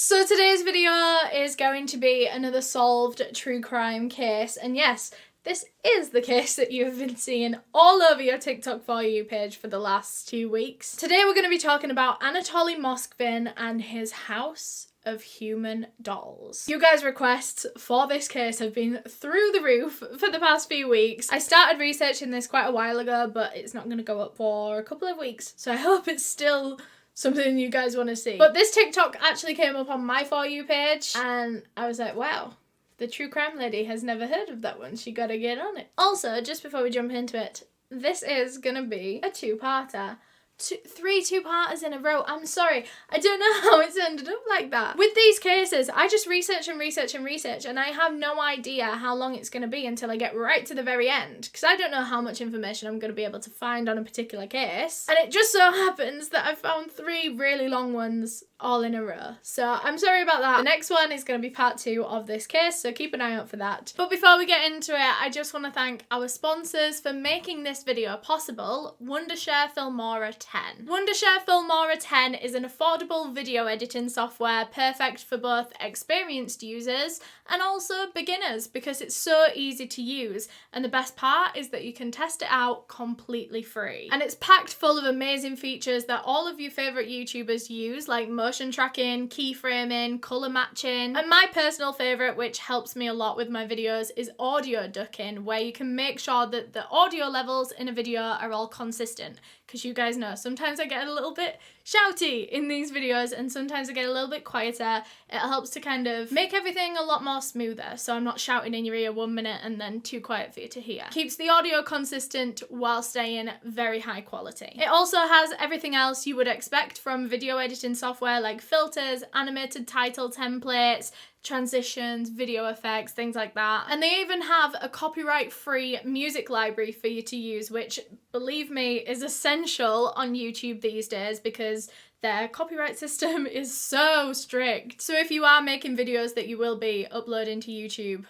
So today's video is going to be another solved true crime case, and yes, this is the case that you have been seeing all over your TikTok For You page for the last 2 weeks. Today we're going to be talking about Anatoly Moskvin and his house of human dolls. You guys' requests for this case have been through the roof for the past few weeks. I started researching this quite a while ago, but it's not going to go up for a couple of weeks, so I hope it's still something you guys want to see. But this TikTok actually came up on my For You page, and I was like, wow, the true crime lady has never heard of that one. She gotta get on it. Also, just before we jump into it, this is gonna be a two-parter. Three two-parters in a row. I'm sorry, I don't know how it's ended up like that. With these cases, I just research and research and research, and I have no idea how long it's going to be until I get right to the very end, because I don't know how much information I'm going to be able to find on a particular case. And it just so happens that I found 3 really long ones all in a row. So I'm sorry about that. The next one is going to be part 2 of this case, so keep an eye out for that. But before we get into it, I just want to thank our sponsors for making this video possible, Wondershare Filmora 10. Wondershare Filmora 10 is an affordable video editing software perfect for both experienced users and also beginners, because it's so easy to use, and the best part is that you can test it out completely free. And it's packed full of amazing features that all of your favourite YouTubers use, like motion tracking, keyframing, colour matching, and my personal favourite, which helps me a lot with my videos, is audio ducking, where you can make sure that the audio levels in a video are all consistent. Because you guys know, sometimes I get a little bit shouty in these videos and sometimes I get a little bit quieter. It helps to kind of make everything a lot more smoother, so I'm not shouting in your ear 1 minute and then too quiet for you to hear. Keeps the audio consistent while staying very high quality. It also has everything else you would expect from video editing software, like filters, animated title templates, transitions, video effects, things like that. And they even have a copyright-free music library for you to use, which, believe me, is essential on YouTube these days because their copyright system is so strict. So if you are making videos that you will be uploading to YouTube,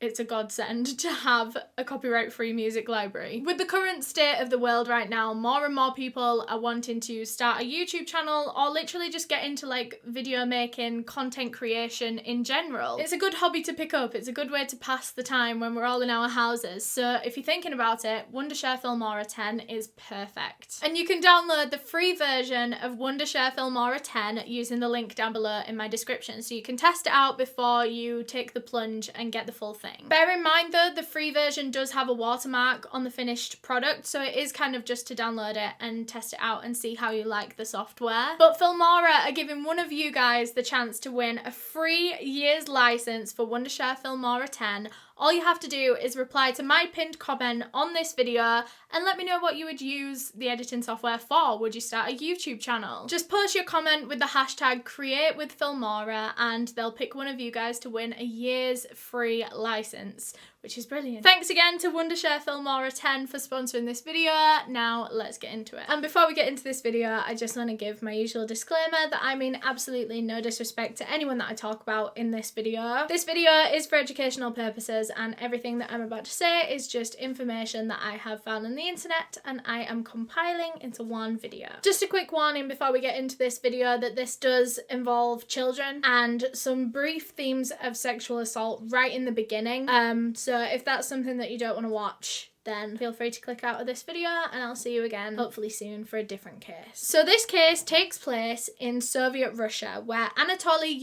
it's a godsend to have a copyright-free music library. With the current state of the world right now, more and more people are wanting to start a YouTube channel or literally just get into like video making, content creation in general. It's a good hobby to pick up. It's a good way to pass the time when we're all in our houses. So if you're thinking about it, Wondershare Filmora 10 is perfect. And you can download the free version of Wondershare Filmora 10 using the link down below in my description, so you can test it out before you take the plunge and get the full thing. Bear in mind though, the free version does have a watermark on the finished product, so it is kind of just to download it and test it out and see how you like the software. But Filmora are giving one of you guys the chance to win a free year's license for Wondershare Filmora 10. All you have to do is reply to my pinned comment on this video and let me know what you would use the editing software for. Would you start a YouTube channel? Just post your comment with the hashtag #CreateWithFilmora and they'll pick one of you guys to win a year's free license, which is brilliant. Thanks again to Wondershare Filmora 10 for sponsoring this video. Now let's get into it. And before we get into this video, I just want to give my usual disclaimer that I mean absolutely no disrespect to anyone that I talk about in this video. This video is for educational purposes, and everything that I'm about to say is just information that I have found on the internet and I am compiling into one video. Just a quick warning before we get into this video that this does involve children and some brief themes of sexual assault right in the beginning. So if that's something that you don't want to watch, then feel free to click out of this video and I'll see you again hopefully soon for a different case. So this case takes place in Soviet Russia, where Anatoly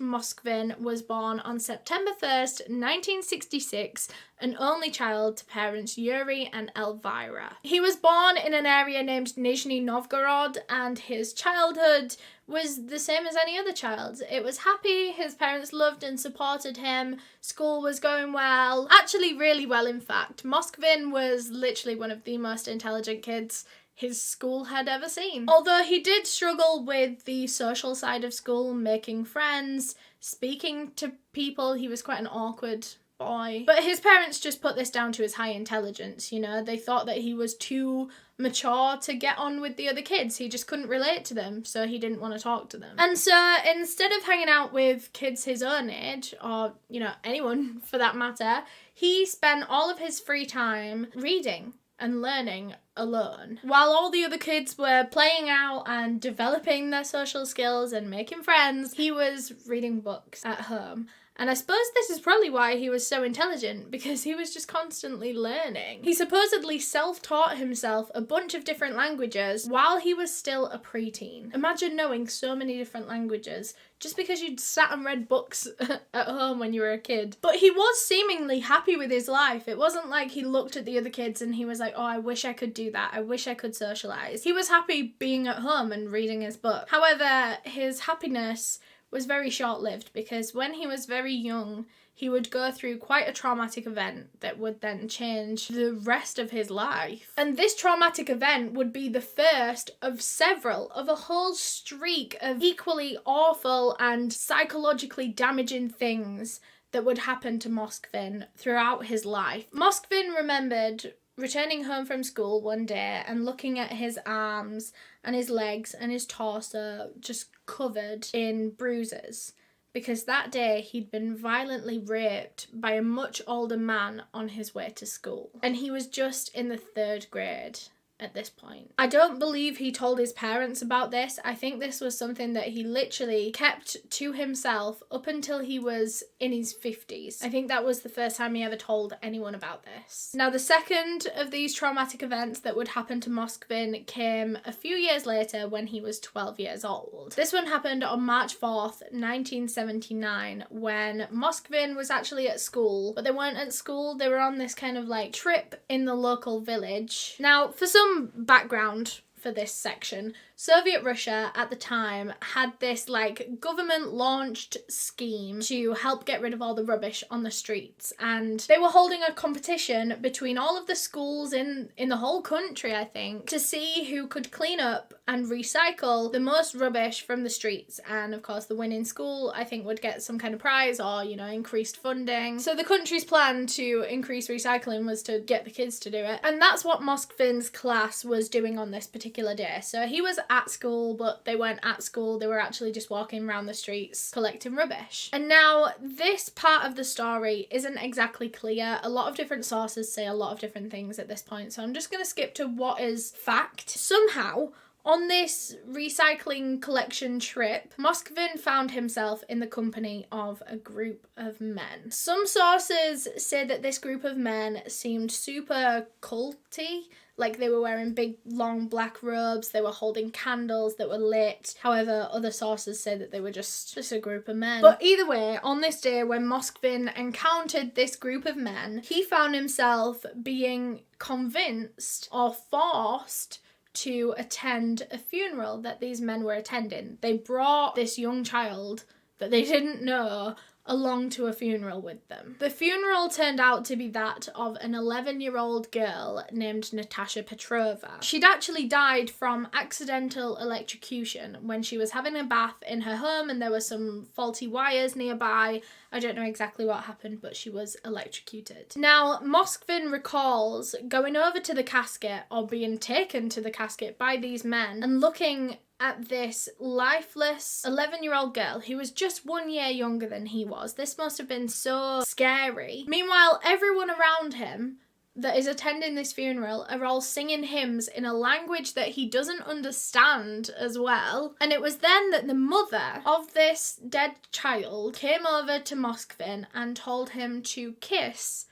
Moskvin was born on September 1st, 1966, an only child to parents Yuri and Elvira. He was born in an area named Nizhny Novgorod, and his childhood was the same as any other child. It was happy, his parents loved and supported him, school was going well, actually really well in fact. Moskvin was literally one of the most intelligent kids his school had ever seen. Although he did struggle with the social side of school, making friends, speaking to people, he was quite an awkward boy. But his parents just put this down to his high intelligence, you know. They thought that he was too mature to get on with the other kids. He just couldn't relate to them, so he didn't want to talk to them. And so instead of hanging out with kids his own age, or, you know, anyone for that matter, he spent all of his free time reading and learning alone. While all the other kids were playing out and developing their social skills and making friends, he was reading books at home. And I suppose this is probably why he was so intelligent, because he was just constantly learning. He supposedly self-taught himself a bunch of different languages while he was still a preteen. Imagine knowing so many different languages just because you'd sat and read books at home when you were a kid. But he was seemingly happy with his life. It wasn't like he looked at the other kids and he was like, oh, I wish I could do that. I wish I could socialise. He was happy being at home and reading his book. However, his happiness was very short-lived, because when he was very young, he would go through quite a traumatic event that would then change the rest of his life. And this traumatic event would be the first of several of a whole streak of equally awful and psychologically damaging things that would happen to Moskvin throughout his life. Moskvin remembered returning home from school one day and looking at his arms and his legs and his torso just covered in bruises, because that day he'd been violently raped by a much older man on his way to school. And he was just in the 3rd grade at this point. I don't believe he told his parents about this. I think this was something that he literally kept to himself up until he was in his 50s. I think that was the first time he ever told anyone about this. Now, the second of these traumatic events that would happen to Moskvin came a few years later when he was 12 years old. This one happened on March 4th, 1979, when Moskvin was actually at school, but they weren't at school, they were on this kind of like trip in the local village. Now, for some background for this section, Soviet Russia at the time had this like government launched scheme to help get rid of all the rubbish on the streets, and they were holding a competition between all of the schools in the whole country, I think, to see who could clean up and recycle the most rubbish from the streets. And of course the winning school, I think, would get some kind of prize or, you know, increased funding. So the country's plan to increase recycling was to get the kids to do it, and that's what Moskvin's class was doing on this particular day. So he was at school, but they weren't at school, they were actually just walking around the streets collecting rubbish. And now this part of the story isn't exactly clear. A lot of different sources say a lot of different things at this point, so I'm just going to skip to what is fact. Somehow, on this recycling collection trip, Moskvin found himself in the company of a group of men. Some sources say that this group of men seemed super culty, like they were wearing big long black robes, they were holding candles that were lit. However, other sources say that they were just a group of men. But either way, on this day when Moskvin encountered this group of men, he found himself being convinced or forced to attend a funeral that these men were attending. They brought this young child that they didn't know along to a funeral with them. The funeral turned out to be that of an 11-year-old girl named Natasha Petrova. She'd actually died from accidental electrocution when she was having a bath in her home, and there were some faulty wires nearby. I don't know exactly what happened, but she was electrocuted. Now, Moskvin recalls going over to the casket, or being taken to the casket by these men, and looking at this lifeless 11-year-old girl who was just 1 year younger than he was. This must have been so scary. Meanwhile, everyone around him that is attending this funeral are all singing hymns in a language that he doesn't understand as well. And it was then that the mother of this dead child came over to Moskvin and told him to kiss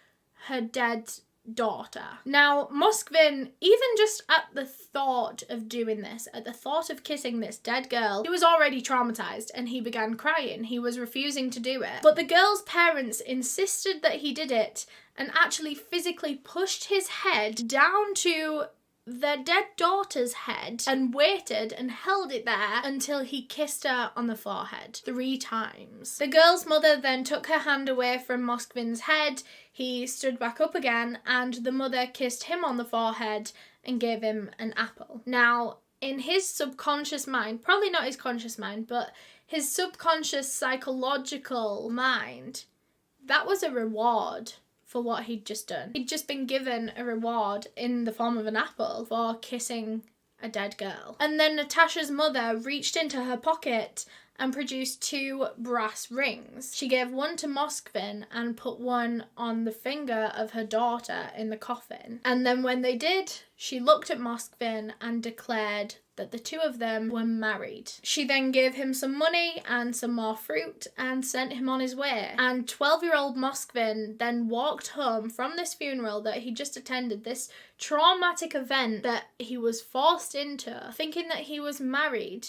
her dead daughter. Now, Moskvin, even just at the thought of doing this, at the thought of kissing this dead girl, he was already traumatized and he began crying. He was refusing to do it. But the girl's parents insisted that he did it and actually physically pushed his head down to their dead daughter's head and waited and held it there until he kissed her on the forehead 3 times. The girl's mother then took her hand away from Moskvin's head. He stood back up again, and the mother kissed him on the forehead and gave him an apple. Now, in his subconscious mind, probably not his conscious mind, but his subconscious psychological mind, that was a reward for what he'd just done. He'd just been given a reward in the form of an apple for kissing a dead girl. And then Natasha's mother reached into her pocket and produced 2 brass rings. She gave one to Moskvin and put one on the finger of her daughter in the coffin. And then when they did, she looked at Moskvin and declared that the 2 of them were married. She then gave him some money and some more fruit and sent him on his way. And 12-year-old Moskvin then walked home from this funeral that he just attended, this traumatic event that he was forced into, thinking that he was married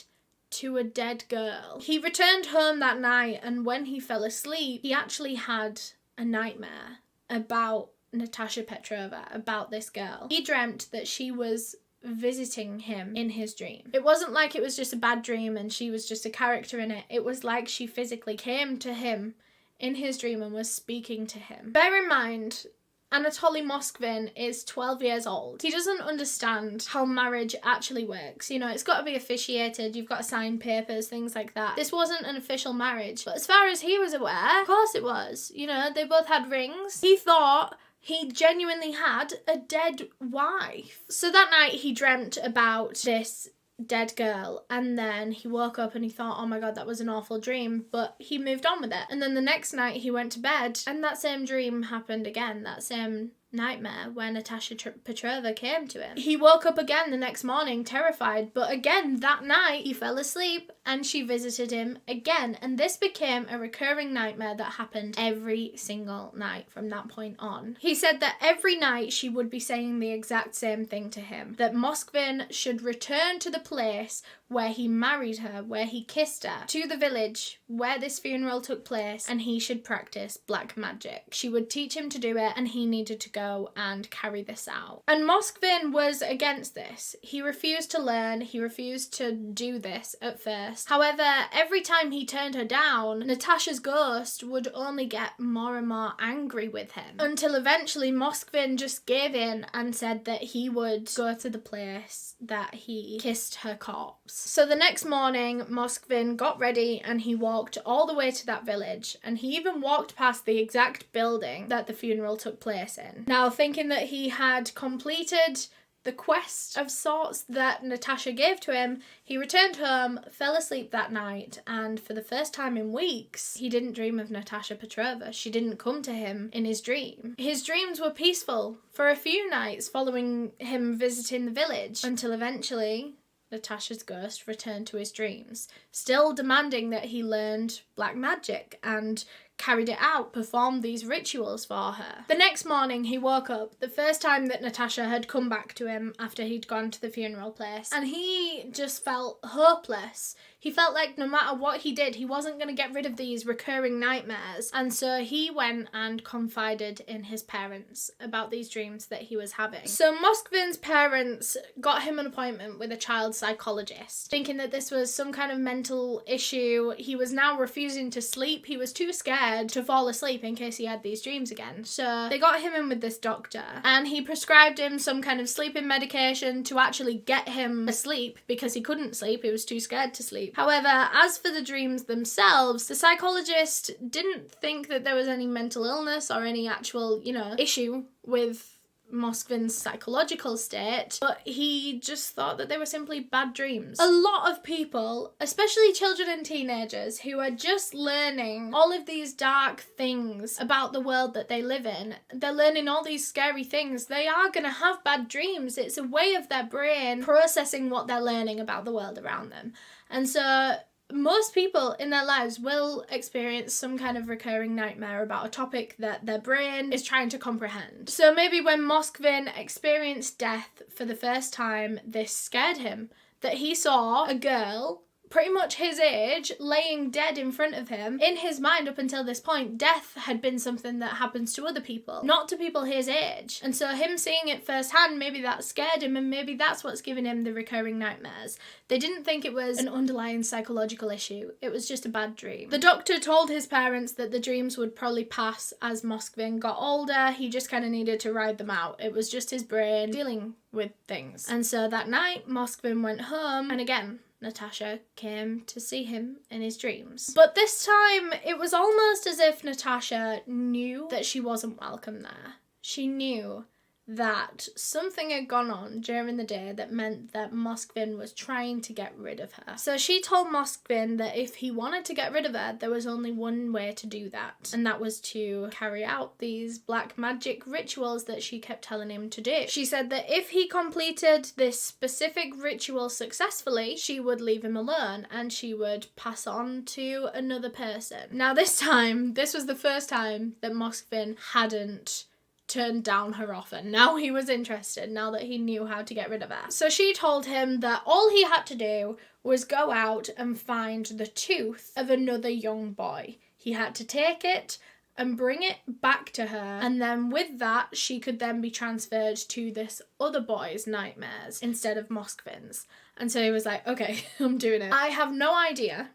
to a dead girl. He returned home that night, and when he fell asleep, he actually had a nightmare about Natasha Petrova, about this girl. He dreamt that she was visiting him in his dream. It wasn't like it was just a bad dream and she was just a character in it. It was like she physically came to him in his dream and was speaking to him. Bear in mind, Anatoly Moskvin is 12 years old. He doesn't understand how marriage actually works. You know, it's got to be officiated, you've got to sign papers, things like that. This wasn't an official marriage, but as far as he was aware, of course it was. You know, they both had rings. He thought he genuinely had a dead wife. So that night he dreamt about this dead girl, and then he woke up and he thought, oh my god, that was an awful dream, but he moved on with it. And then the next night he went to bed and that same dream happened again, that same nightmare where Natasha Petrova came to him. He woke up again the next morning terrified, but again that night he fell asleep and she visited him again, and this became a recurring nightmare that happened every single night from that point on. He said that every night she would be saying the exact same thing to him, that Moskvin should return to the place where he married her, where he kissed her, to the village where this funeral took place, and he should practice black magic. She would teach him to do it and he needed to go and carry this out. And Moskvin was against this. He refused to learn, he refused to do this at first. However, every time he turned her down, Natasha's ghost would only get more and more angry with him, until eventually Moskvin just gave in and said that he would go to the place that he kissed her corpse. So the next morning, Moskvin got ready and he walked all the way to that village, and he even walked past the exact building that the funeral took place in. Now, thinking that he had completed the quest of sorts that Natasha gave to him, he returned home, fell asleep that night, and for the first time in weeks, he didn't dream of Natasha Petrova. She didn't come to him in his dream. His dreams were peaceful for a few nights following him visiting the village, until eventually Natasha's ghost returned to his dreams, still demanding that he learned black magic and carried it out, performed these rituals for her. The next morning he woke up, the first time that Natasha had come back to him after he'd gone to the funeral place, and he just felt hopeless. He felt like no matter what he did, he wasn't going to get rid of these recurring nightmares, and so he went and confided in his parents about these dreams that he was having. So Moskvin's parents got him an appointment with a child psychologist, thinking that this was some kind of mental issue. He was now refusing to sleep. He was too scared to fall asleep in case he had these dreams again. So they got him in with this doctor, and he prescribed him some kind of sleeping medication to actually get him asleep, because he couldn't sleep, he was too scared to sleep. However, as for the dreams themselves, the psychologist didn't think that there was any mental illness or any actual, issue with Moskvin's psychological state, but he just thought that they were simply bad dreams. A lot of people, especially children and teenagers, who are just learning all of these dark things about the world that they live in, they're learning all these scary things, they are going to have bad dreams. It's a way of their brain processing what they're learning about the world around them. And so most people in their lives will experience some kind of recurring nightmare about a topic that their brain is trying to comprehend. So maybe when Moskvin experienced death for the first time, this scared him, that he saw a girl pretty much his age laying dead in front of him. In his mind, up until this point, death had been something that happens to other people, not to people his age. And so him seeing it firsthand, maybe that scared him, and maybe that's what's giving him the recurring nightmares. They didn't think it was an underlying psychological issue. It was just a bad dream. The doctor told his parents that the dreams would probably pass as Moskvin got older. He just kind of needed to ride them out. It was just his brain dealing with things. And so that night, Moskvin went home, and again, Natasha came to see him in his dreams. But this time, it was almost as if Natasha knew that she wasn't welcome there. She knew that something had gone on during the day that meant that Moskvin was trying to get rid of her. So she told Moskvin that if he wanted to get rid of her, there was only one way to do that, and that was to carry out these black magic rituals that she kept telling him to do. She said that if he completed this specific ritual successfully, she would leave him alone and she would pass on to another person. Now this was the first time that Moskvin hadn't turned down her offer. Now he was interested, now that he knew how to get rid of her. So she told him that all he had to do was go out and find the tooth of another young boy. He had to take it and bring it back to her, and then with that she could then be transferred to this other boy's nightmares instead of Moskvin's. And so he was like, okay, I'm doing it. I have no idea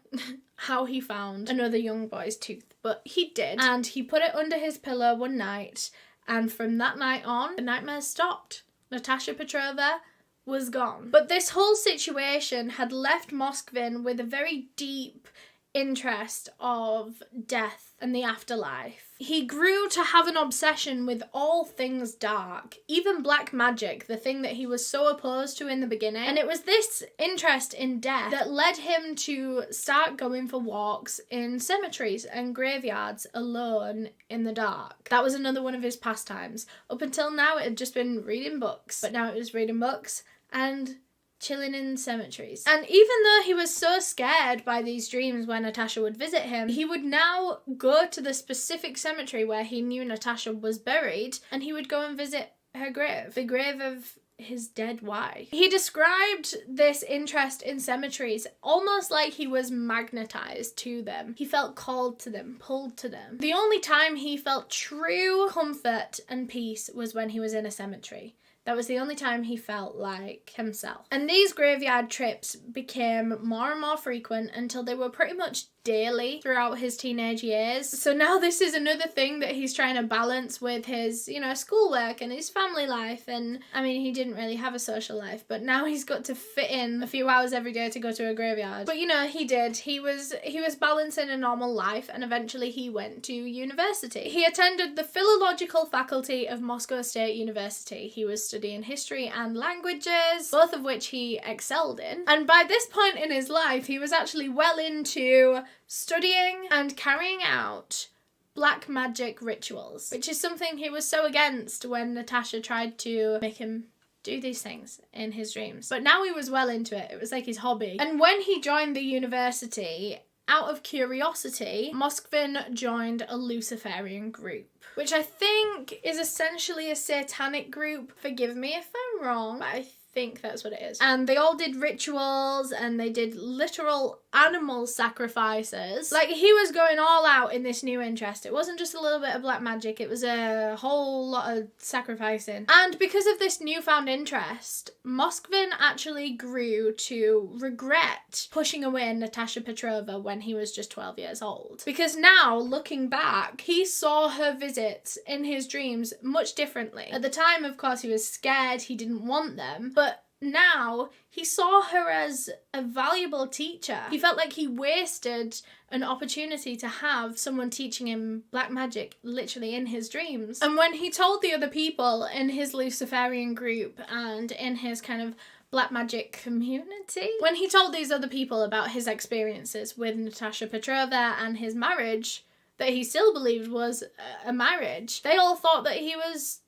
how he found another young boy's tooth, but he did, and he put it under his pillow one night, and from that night on, the nightmares stopped. Natasha Petrova was gone. But this whole situation had left Moskvin with a very deep interest of death and the afterlife. He grew to have an obsession with all things dark, even black magic, the thing that he was so opposed to in the beginning. And it was this interest in death that led him to start going for walks in cemeteries and graveyards alone in the dark. That was another one of his pastimes. Up until now, it had just been reading books, but now it was reading books and chilling in cemeteries. And even though he was so scared by these dreams when Natasha would visit him, he would now go to the specific cemetery where he knew Natasha was buried, and he would go and visit her grave, the grave of his dead wife. He described this interest in cemeteries almost like he was magnetized to them. He felt called to them, pulled to them. The only time he felt true comfort and peace was when he was in a cemetery. That was the only time he felt like himself. And these graveyard trips became more and more frequent until they were pretty much daily throughout his teenage years. So now this is another thing that he's trying to balance with his, schoolwork and his family life. And I mean, he didn't really have a social life, but now he's got to fit in a few hours every day to go to a graveyard. But he did. He was balancing a normal life, and eventually he went to university. He attended the philological faculty of Moscow State University. He was studying history and languages, both of which he excelled in. And by this point in his life, he was actually well into studying and carrying out black magic rituals, which is something he was so against when Natasha tried to make him do these things in his dreams. But now he was well into it. It was like his hobby. And when he joined the university, out of curiosity, Moskvin joined a Luciferian group, which I think is essentially a satanic group. Forgive me if I'm wrong, but I think that's what it is. And they all did rituals, and they did literal animal sacrifices. Like, he was going all out in this new interest. It wasn't just a little bit of black magic, it was a whole lot of sacrificing. And because of this newfound interest, Moskvin actually grew to regret pushing away Natasha Petrova when he was just 12 years old. Because now, looking back, he saw her visits in his dreams much differently. At the time, of course, he was scared, he didn't want them, but now he saw her as a valuable teacher. He felt like he wasted an opportunity to have someone teaching him black magic literally in his dreams. And when he told the other people in his Luciferian group and in his kind of black magic community, when he told these other people about his experiences with Natasha Petrova and his marriage that he still believed was a marriage, they all thought that he was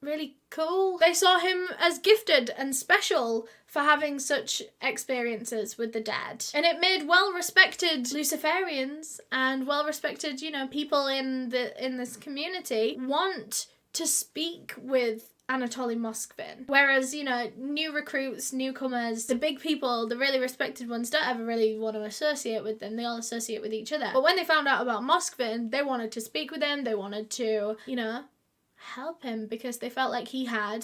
really cool. They saw him as gifted and special for having such experiences with the dead. And it made well-respected Luciferians and well-respected, people in this community want to speak with Anatoly Moskvin. Whereas, new recruits, newcomers, the big people, the really respected ones don't ever really want to associate with them. They all associate with each other. But when they found out about Moskvin, they wanted to speak with him. They wanted to, help him because they felt like he had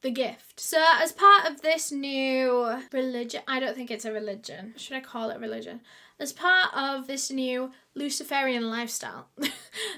the gift. So as part of this new religion, I don't think it's a religion. Should I call it religion? As part of this new Luciferian lifestyle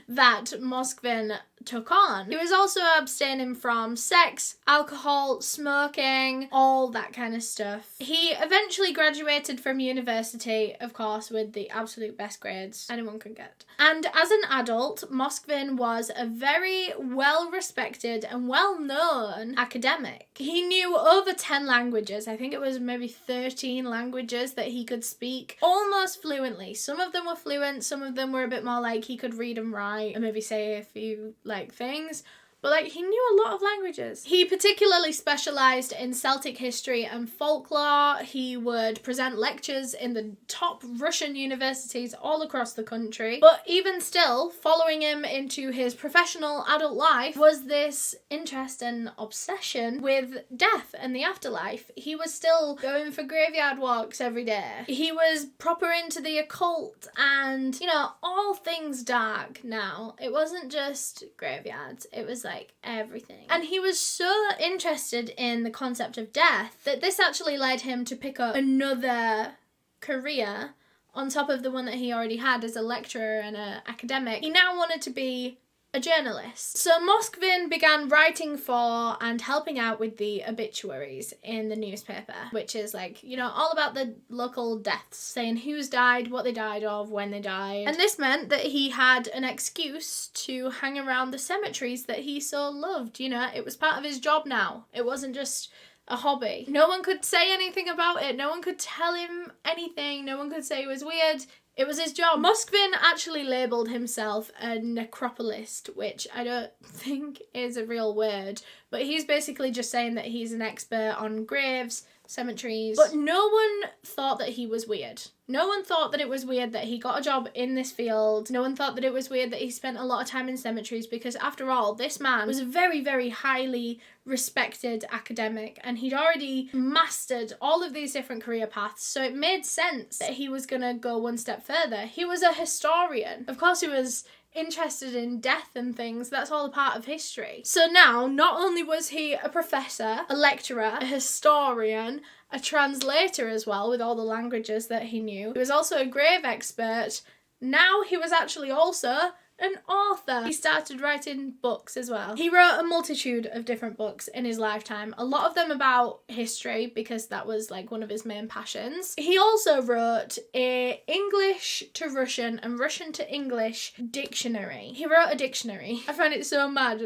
that Moskvin took on. He was also abstaining from sex, alcohol, smoking, all that kind of stuff. He eventually graduated from university, of course, with the absolute best grades anyone could get. And as an adult, Moskvin was a very well-respected and well-known academic. He knew over 10 languages. I think it was maybe 13 languages that he could speak almost fluently. Some of them were fluent, some of them were a bit more like he could read and write and maybe say a few things. But he knew a lot of languages. He particularly specialised in Celtic history and folklore. He would present lectures in the top Russian universities all across the country. But even still, following him into his professional adult life was this interest and obsession with death and the afterlife. He was still going for graveyard walks every day. He was proper into the occult and, all things dark now. It wasn't just graveyards. It was everything. And he was so interested in the concept of death that this actually led him to pick up another career on top of the one that he already had as a lecturer and an academic. He now wanted to be a journalist. So Moskvin began writing for and helping out with the obituaries in the newspaper, which is all about the local deaths, saying who's died, what they died of, when they died. And this meant that he had an excuse to hang around the cemeteries that he so loved. It was part of his job now. It wasn't just a hobby. No one could say anything about it. No one could tell him anything. No one could say it was weird. It was his job. Moskvin actually labelled himself a necropolist, which I don't think is a real word, but he's basically just saying that he's an expert on graves, cemeteries. But no one thought that he was weird. No one thought that it was weird that he got a job in this field. No one thought that it was weird that he spent a lot of time in cemeteries, because after all, this man was a very, very highly respected academic and he'd already mastered all of these different career paths, so it made sense that he was gonna go one step further. He was a historian. Of course he was interested in death and things. That's all a part of history. So now, not only was he a professor, a lecturer, a historian, a translator as well with all the languages that he knew, he was also a grave expert. Now he was actually also an author. He started writing books as well. He wrote a multitude of different books in his lifetime, a lot of them about history because that was one of his main passions. He also wrote a English to Russian and Russian to English dictionary. He wrote a dictionary. I find it so mad.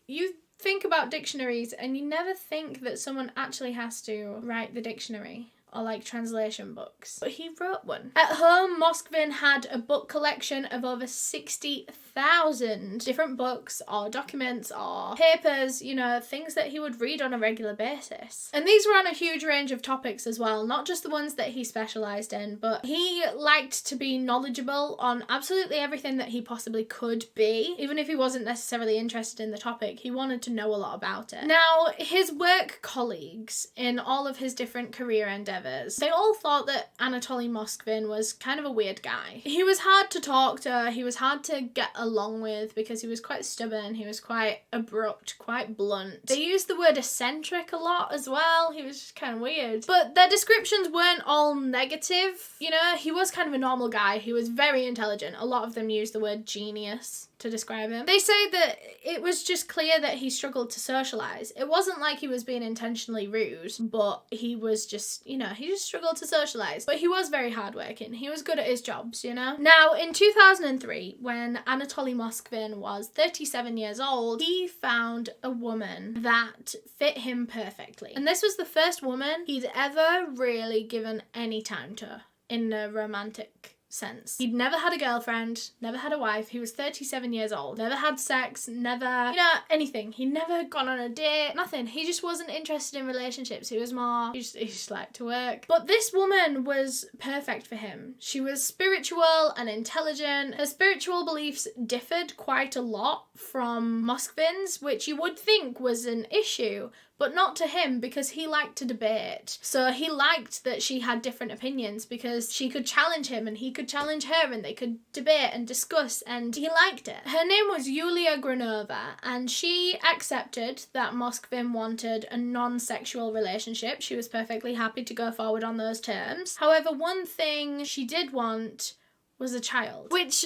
You think about dictionaries and you never think that someone actually has to write the dictionary or translation books. But he wrote one. At home, Moskvin had a book collection of over 60,000 different books or documents or papers, things that he would read on a regular basis. And these were on a huge range of topics as well, not just the ones that he specialised in, but he liked to be knowledgeable on absolutely everything that he possibly could be. Even if he wasn't necessarily interested in the topic, he wanted to know a lot about it. Now, his work colleagues in all of his different career endeavours, they all thought that Anatoly Moskvin was kind of a weird guy. He was hard to talk to, he was hard to get along with because he was quite stubborn, he was quite abrupt, quite blunt. They used the word eccentric a lot as well. He was just kind of weird. But their descriptions weren't all negative, he was kind of a normal guy. He was very intelligent. A lot of them used the word genius to describe him. They say that it was just clear that he struggled to socialise. It wasn't like he was being intentionally rude, but he was just, he just struggled to socialise. But he was very hardworking. He was good at his jobs, Now, in 2003, when Anatoly Moskvin was 37 years old, he found a woman that fit him perfectly. And this was the first woman he'd ever really given any time to in a romantic sense. He'd never had a girlfriend, never had a wife. He was 37 years old, never had sex, never, anything. He'd never gone on a date, nothing. He just wasn't interested in relationships. He was more, he just liked to work. But this woman was perfect for him. She was spiritual and intelligent. Her spiritual beliefs differed quite a lot from Moskvin's, which you would think was an issue, but not to him because he liked to debate. So he liked that she had different opinions because she could challenge him and he could challenge her and they could debate and discuss, and he liked it. Her name was Yulia Granova and she accepted that Moskvin wanted a non-sexual relationship. She was perfectly happy to go forward on those terms. However, one thing she did want was a child, which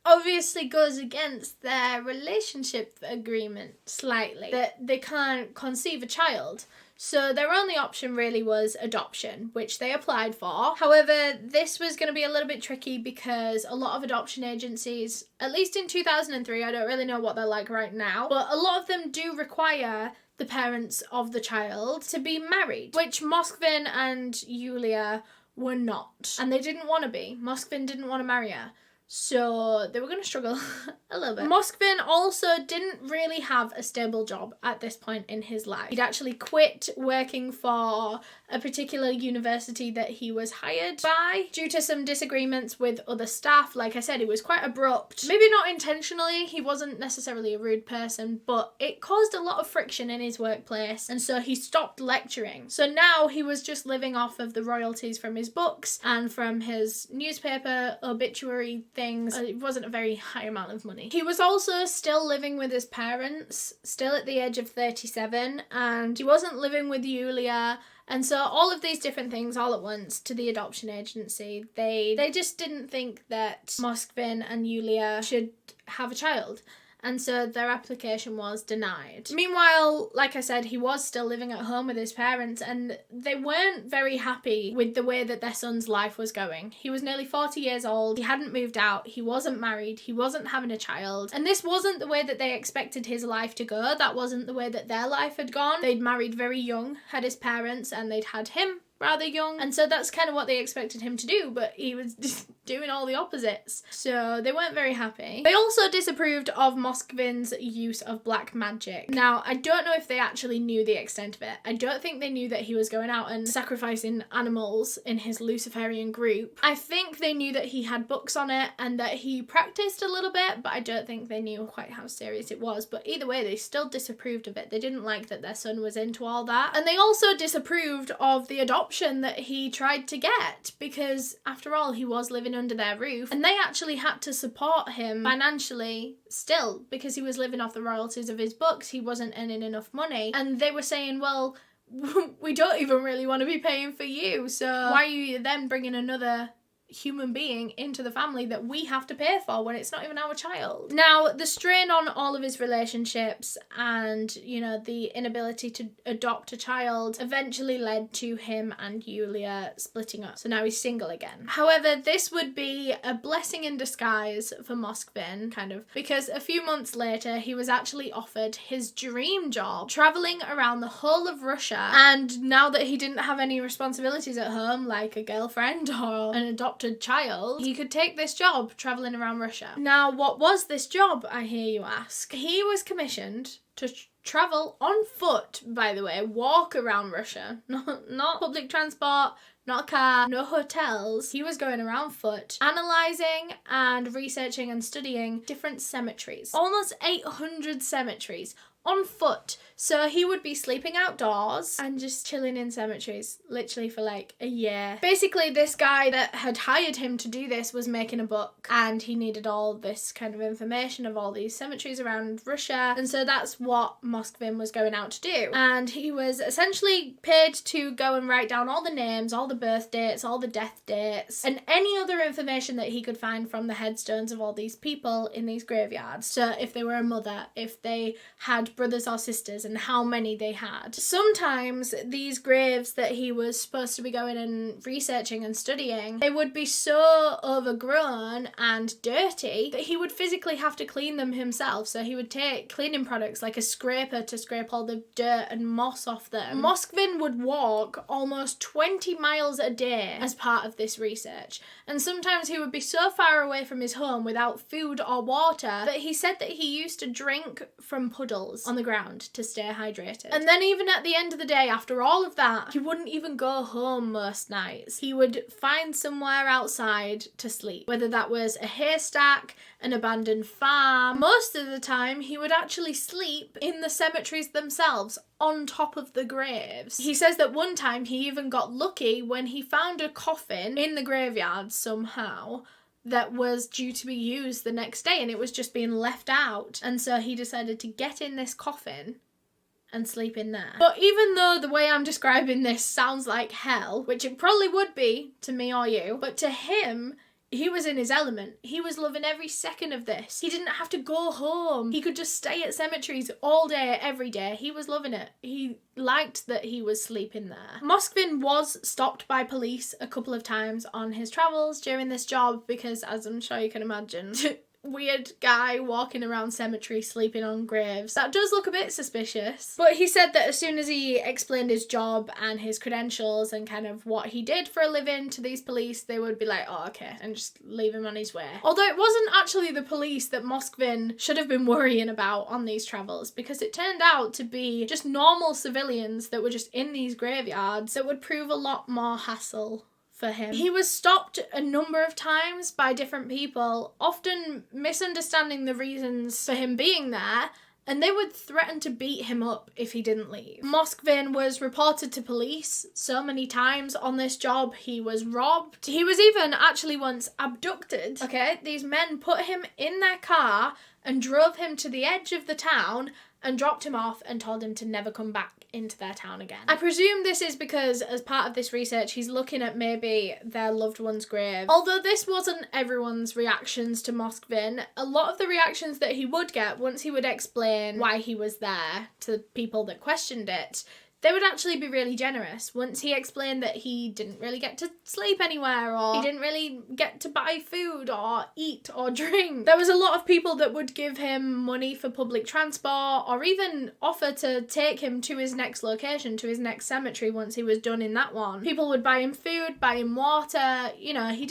obviously goes against their relationship agreement slightly, that they can't conceive a child. So their only option really was adoption, which they applied for. However, this was going to be a little bit tricky because a lot of adoption agencies, at least in 2003, I don't really know what they're like right now, but a lot of them do require the parents of the child to be married, which Moskvin and Yulia were not. And they didn't want to be. Moskvin didn't want to marry her. So they were going to struggle a little bit. Moskvin also didn't really have a stable job at this point in his life. He'd actually quit working for a particular university that he was hired by due to some disagreements with other staff. Like I said, it was quite abrupt. Maybe not intentionally, he wasn't necessarily a rude person, but it caused a lot of friction in his workplace, and so he stopped lecturing. So now he was just living off of the royalties from his books and from his newspaper obituary things. It wasn't a very high amount of money. He was also still living with his parents, still at the age of 37, and he wasn't living with Yulia. And so all of these different things all at once to the adoption agency, they just didn't think that Moskvin and Yulia should have a child. And so their application was denied. Meanwhile, like I said, he was still living at home with his parents, and they weren't very happy with the way that their son's life was going. He was nearly 40 years old, he hadn't moved out, he wasn't married, he wasn't having a child, and this wasn't the way that they expected his life to go. That wasn't the way that their life had gone. They'd married very young, had his parents, and they'd had him rather young, and so that's kind of what they expected him to do, but he was just doing all the opposites. So they weren't very happy. They also disapproved of Moskvin's use of black magic. Now, I don't know if they actually knew the extent of it. I don't think they knew that he was going out and sacrificing animals in his Luciferian group. I think they knew that he had books on it and that he practiced a little bit, but I don't think they knew quite how serious it was. But either way, they still disapproved of it. They didn't like that their son was into all that. And they also disapproved of the adoption that he tried to get, because after all, he was living under their roof, and they actually had to support him financially still because he was living off the royalties of his books. He wasn't earning enough money, and they were saying, well, we don't even really want to be paying for you, so why are you then bringing another human being into the family that we have to pay for when it's not even our child? Now, the strain on all of his relationships and, you know, the inability to adopt a child eventually led to him and Yulia splitting up. So now he's single again. However, this would be a blessing in disguise for Moskvin, kind of, because a few months later he was actually offered his dream job, traveling around the whole of Russia. And now that he didn't have any responsibilities at home, like a girlfriend or an adopted child, he could take this job traveling around Russia. Now, what was this job, I hear you ask? He was commissioned to travel on foot, by the way, walk around Russia, not public transport, not a car, no hotels. He was going around foot, analysing and researching and studying different cemeteries. Almost 800 cemeteries on foot. So he would be sleeping outdoors and just chilling in cemeteries, literally for like a year. Basically, this guy that had hired him to do this was making a book, and he needed all this kind of information of all these cemeteries around Russia, and so that's what Moskvin was going out to do. And he was essentially paid to go and write down all the names, all the birth dates, all the death dates, and any other information that he could find from the headstones of all these people in these graveyards. So if they were a mother, if they had brothers or sisters, and how many they had. Sometimes these graves that he was supposed to be going and researching and studying, they would be so overgrown and dirty that he would physically have to clean them himself. So he would take cleaning products like a scraper to scrape all the dirt and moss off them. Moskvin would walk almost 20 miles a day as part of this research, and sometimes he would be so far away from his home without food or water that he said that he used to drink from puddles on the ground to stay hydrated. And then even at the end of the day, after all of that, he wouldn't even go home most nights. He would find somewhere outside to sleep, whether that was a haystack, an abandoned farm. Most of the time, he would actually sleep in the cemeteries themselves, on top of the graves. He says that one time he even got lucky when he found a coffin in the graveyard somehow that was due to be used the next day, and it was just being left out, and so he decided to get in this coffin and sleep in there. But even though the way I'm describing this sounds like hell, which it probably would be to me or you, but to him he was in his element. He was loving every second of this. He didn't have to go home. He could just stay at cemeteries all day, every day. He was loving it. He liked that he was sleeping there. Moskvin was stopped by police a couple of times on his travels during this job because, as I'm sure you can imagine, weird guy walking around cemetery sleeping on graves. That does look a bit suspicious. But he said that as soon as he explained his job and his credentials and kind of what he did for a living to these police, they would be like, oh, okay, and just leave him on his way. Although it wasn't actually the police that Moskvin should have been worrying about on these travels, because it turned out to be just normal civilians that were just in these graveyards that would prove a lot more hassle for him. He was stopped a number of times by different people, often misunderstanding the reasons for him being there, and they would threaten to beat him up if he didn't leave. Moskvin was reported to police so many times on this job. He was robbed. He was even actually once abducted. Okay, these men put him in their car and drove him to the edge of the town and dropped him off and told him to never come back into their town again. I presume this is because, as part of this research, he's looking at maybe their loved one's grave. Although this wasn't everyone's reactions to Moskvin, a lot of the reactions that he would get once he would explain why he was there to the people that questioned it, they would actually be really generous. Once he explained that he didn't really get to sleep anywhere, or he didn't really get to buy food or eat or drink, there was a lot of people that would give him money for public transport or even offer to take him to his next location, to his next cemetery once he was done in that one. People would buy him food, buy him water. You know, he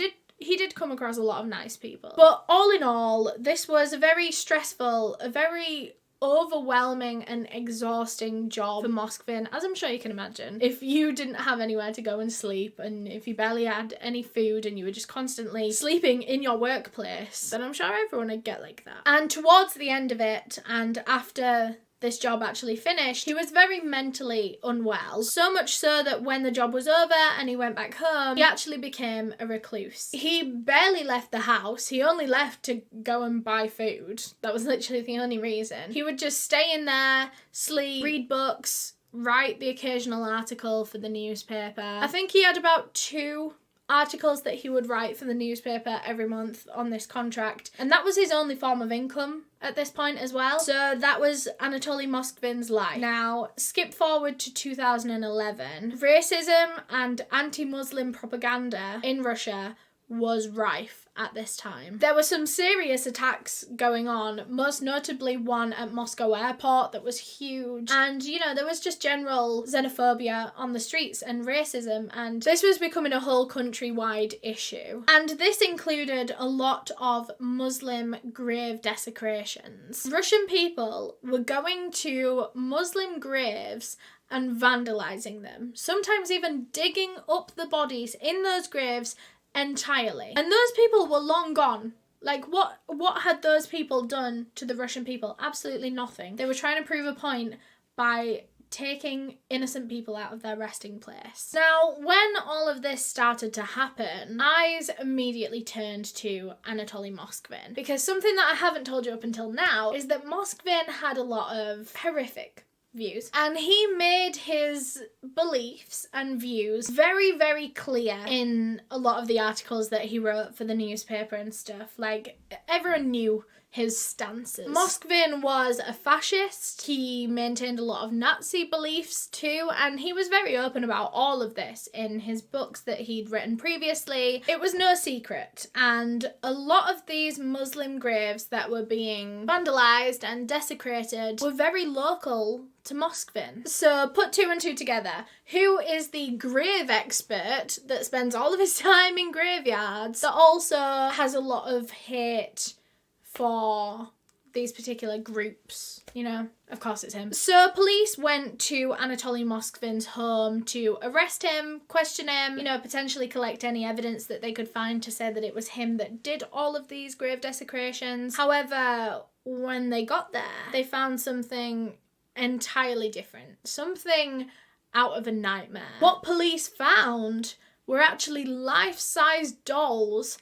did come across a lot of nice people. But all in all, this was a very stressful, a very overwhelming and exhausting job for Moskvin, as I'm sure you can imagine. If you didn't have anywhere to go and sleep, and if you barely had any food and you were just constantly sleeping in your workplace, then I'm sure everyone would get like that. And towards the end of it, and after this job actually finished, he was very mentally unwell. So much so that when the job was over and he went back home, he actually became a recluse. He barely left the house. He only left to go and buy food. That was literally the only reason. He would just stay in there, sleep, read books, write the occasional article for the newspaper. I think he had about 2 articles that he would write for the newspaper every month on this contract, and that was his only form of income at this point as well. So that was Anatoly Moskvin's life. Now, skip forward to 2011. Racism and anti-Muslim propaganda in Russia was rife at this time. There were some serious attacks going on, most notably one at Moscow airport that was huge. And, you know, there was just general xenophobia on the streets and racism, and this was becoming a whole countrywide issue. And this included a lot of Muslim grave desecrations. Russian people were going to Muslim graves and vandalizing them, sometimes even digging up the bodies in those graves entirely. And those people were long gone. Like, what had those people done to the Russian people? Absolutely nothing. They were trying to prove a point by taking innocent people out of their resting place. Now, when all of this started to happen, eyes immediately turned to Anatoly Moskvin, because something that I haven't told you up until now is that Moskvin had a lot of horrific views, and he made his beliefs and views very, very clear in a lot of the articles that he wrote for the newspaper and stuff. Like, everyone knew his stances. Moskvin was a fascist. He maintained a lot of Nazi beliefs too, and he was very open about all of this in his books that he'd written previously. It was no secret, and a lot of these Muslim graves that were being vandalized and desecrated were very local to Moskvin. So put 2 and 2 together. Who is the grave expert that spends all of his time in graveyards that also has a lot of hate for these particular groups? You know, of course it's him. So police went to Anatoly Moskvin's home to arrest him, question him, you know, potentially collect any evidence that they could find to say that it was him that did all of these grave desecrations. However, when they got there, they found something entirely different. Something out of a nightmare. What police found were actually life-size dolls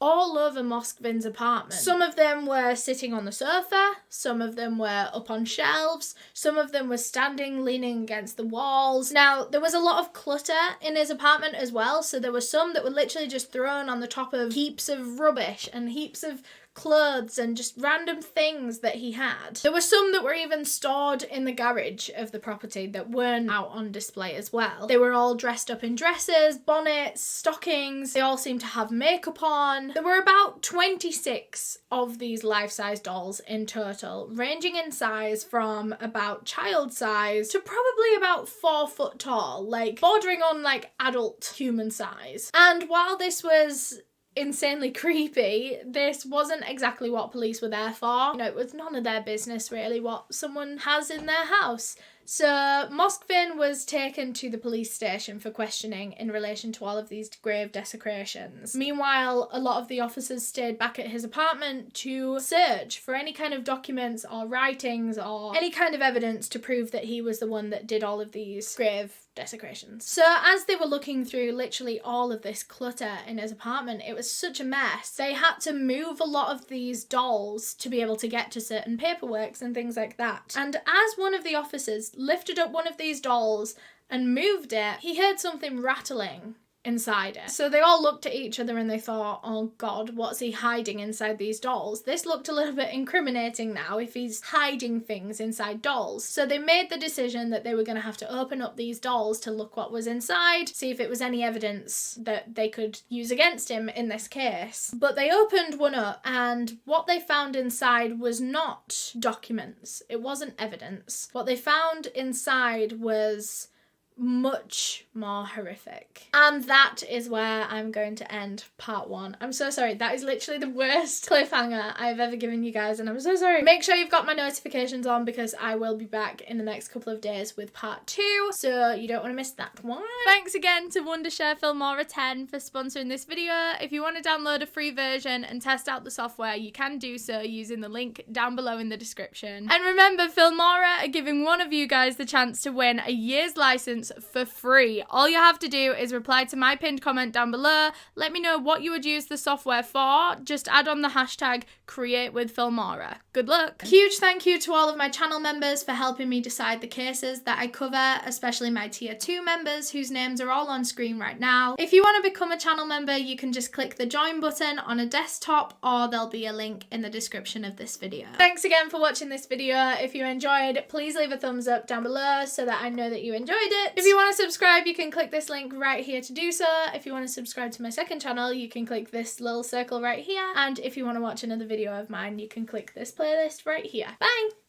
all over Moskvin's apartment. Some of them were sitting on the sofa, some of them were up on shelves, some of them were standing leaning against the walls. Now, there was a lot of clutter in his apartment as well, so there were some that were literally just thrown on the top of heaps of rubbish and heaps of clothes and just random things that he had. There were some that were even stored in the garage of the property that weren't out on display as well. They were all dressed up in dresses, bonnets, stockings. They all seemed to have makeup on. There were about 26 of these life-size dolls in total, ranging in size from about child size to probably about 4 foot tall, like bordering on like adult human size. And while this was insanely creepy, this wasn't exactly what police were there for. You know, it was none of their business really what someone has in their house. So Moskvin was taken to the police station for questioning in relation to all of these grave desecrations. Meanwhile, a lot of the officers stayed back at his apartment to search for any kind of documents or writings or any kind of evidence to prove that he was the one that did all of these grave desecrations. So as they were looking through literally all of this clutter in his apartment, it was such a mess. They had to move a lot of these dolls to be able to get to certain paperworks and things like that. And as one of the officers lifted up one of these dolls and moved it, he heard something rattling inside it. So they all looked at each other and they thought, oh god, what's he hiding inside these dolls? This looked a little bit incriminating now if he's hiding things inside dolls. So they made the decision that they were going to have to open up these dolls to look what was inside, see if it was any evidence that they could use against him in this case. But they opened one up and what they found inside was not documents. It wasn't evidence. What they found inside was much more horrific. And that is where I'm going to end part 1. I'm so sorry. That is literally the worst cliffhanger I've ever given you guys, and I'm so sorry. Make sure you've got my notifications on because I will be back in the next couple of days with part 2, so you don't want to miss that one. Thanks again to Wondershare Filmora 10 for sponsoring this video. If you want to download a free version and test out the software, you can do so using the link down below in the description. And remember, Filmora are giving one of you guys the chance to win a year's license for free. All you have to do is reply to my pinned comment down below. Let me know what you would use the software for. Just add on the hashtag #CreateWithFilmora. Good luck. Huge thank you to all of my channel members for helping me decide the cases that I cover, especially my tier 2 members whose names are all on screen right now. If you want to become a channel member, you can just click the join button on a desktop or there'll be a link in the description of this video. Thanks again for watching this video. If you enjoyed, please leave a thumbs up down below so that I know that you enjoyed it. If you want to subscribe, you can click this link right here to do so. If you want to subscribe to my second channel, you can click this little circle right here. And if you want to watch another video of mine, you can click this playlist right here. Bye!